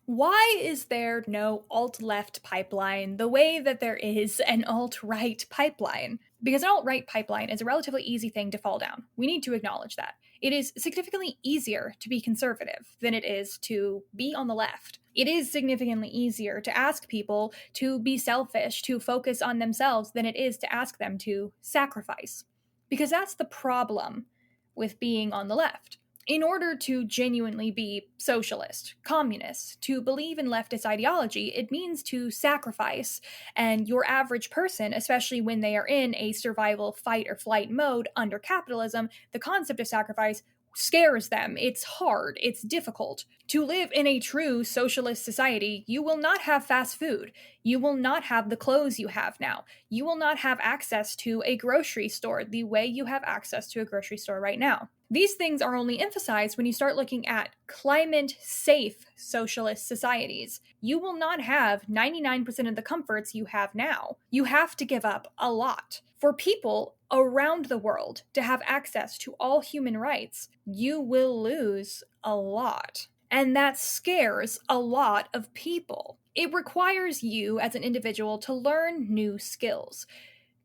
Why is there no alt-left pipeline the way that there is an alt-right pipeline? Because an alt-right pipeline is a relatively easy thing to fall down. We need to acknowledge that. It is significantly easier to be conservative than it is to be on the left. It is significantly easier to ask people to be selfish, to focus on themselves, than it is to ask them to sacrifice. Because that's the problem with being on the left. In order to genuinely be socialist, communist, to believe in leftist ideology, it means to sacrifice. And your average person, especially when they are in a survival fight or flight mode under capitalism, the concept of sacrifice scares them. It's hard. It's difficult. To live in a true socialist society, you will not have fast food. You will not have the clothes you have now. You will not have access to a grocery store the way you have access to a grocery store right now. These things are only emphasized when you start looking at climate-safe socialist societies. You will not have 99% of the comforts you have now. You have to give up a lot. For people around the world to have access to all human rights, you will lose a lot. And that scares a lot of people. It requires you as an individual to learn new skills.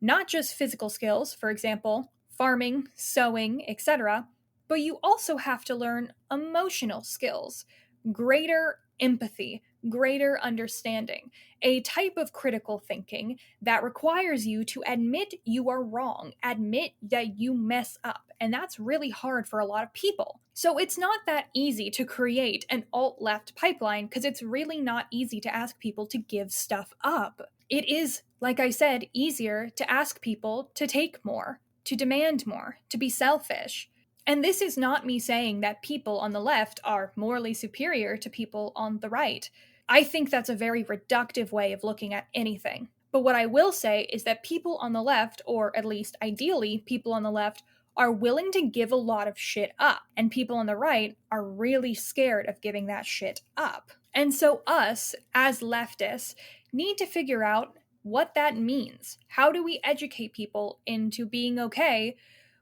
Not just physical skills, for example, farming, sewing, etc., but you also have to learn emotional skills, greater empathy, greater understanding, a type of critical thinking that requires you to admit you are wrong, admit that you mess up, and that's really hard for a lot of people. So it's not that easy to create an alt-left pipeline because it's really not easy to ask people to give stuff up. It is, like I said, easier to ask people to take more, to demand more, to be selfish. And this is not me saying that people on the left are morally superior to people on the right. I think that's a very reductive way of looking at anything. But what I will say is that people on the left, or at least ideally people on the left, are willing to give a lot of shit up. And people on the right are really scared of giving that shit up. And so us, as leftists, need to figure out what that means. How do we educate people into being okay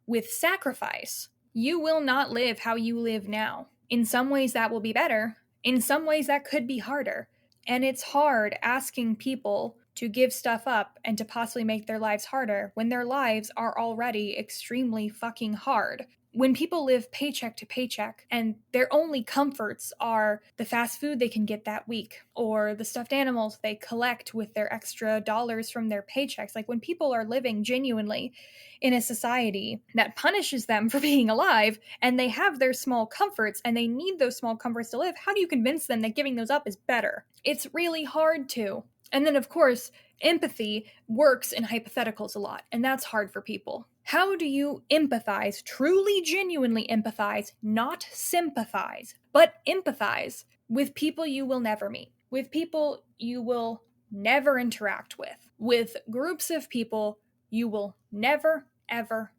with sacrifice? You will not live how you live now. In some ways that will be better. In some ways that could be harder. And it's hard asking people to give stuff up and to possibly make their lives harder when their lives are already extremely fucking hard. When people live paycheck to paycheck and their only comforts are the fast food they can get that week or the stuffed animals they collect with their extra dollars from their paychecks, like when people are living genuinely in a society that punishes them for being alive and they have their small comforts and they need those small comforts to live, how do you convince them that giving those up is better? It's really hard to. And then, of course, empathy works in hypotheticals a lot, and that's hard for people. How do you empathize, truly, genuinely empathize, not sympathize, but empathize with people you will never meet, with people you will never interact with groups of people you will never, ever,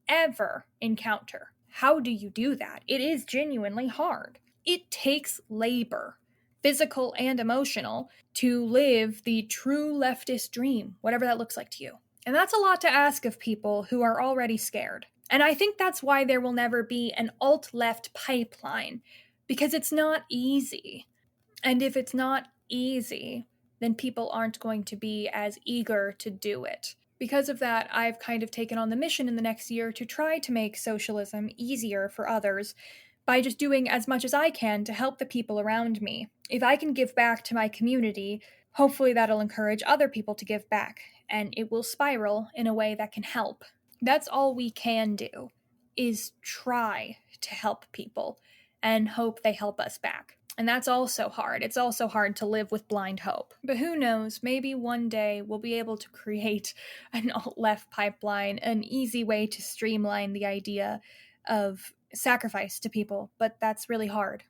ever encounter? How do you do that? It is genuinely hard. It takes labor, physical and emotional, to live the true leftist dream, whatever that looks like to you. And that's a lot to ask of people who are already scared. And I think that's why there will never be an alt-left pipeline, because it's not easy. And if it's not easy, then people aren't going to be as eager to do it. Because of that, I've kind of taken on the mission in the next year to try to make socialism easier for others by just doing as much as I can to help the people around me. If I can give back to my community, hopefully that'll encourage other people to give back, and it will spiral in a way that can help. That's all we can do, is try to help people and hope they help us back. And that's also hard. It's also hard to live with blind hope. But who knows, maybe one day we'll be able to create an alt-left pipeline, an easy way to streamline the idea of sacrifice to people, but that's really hard.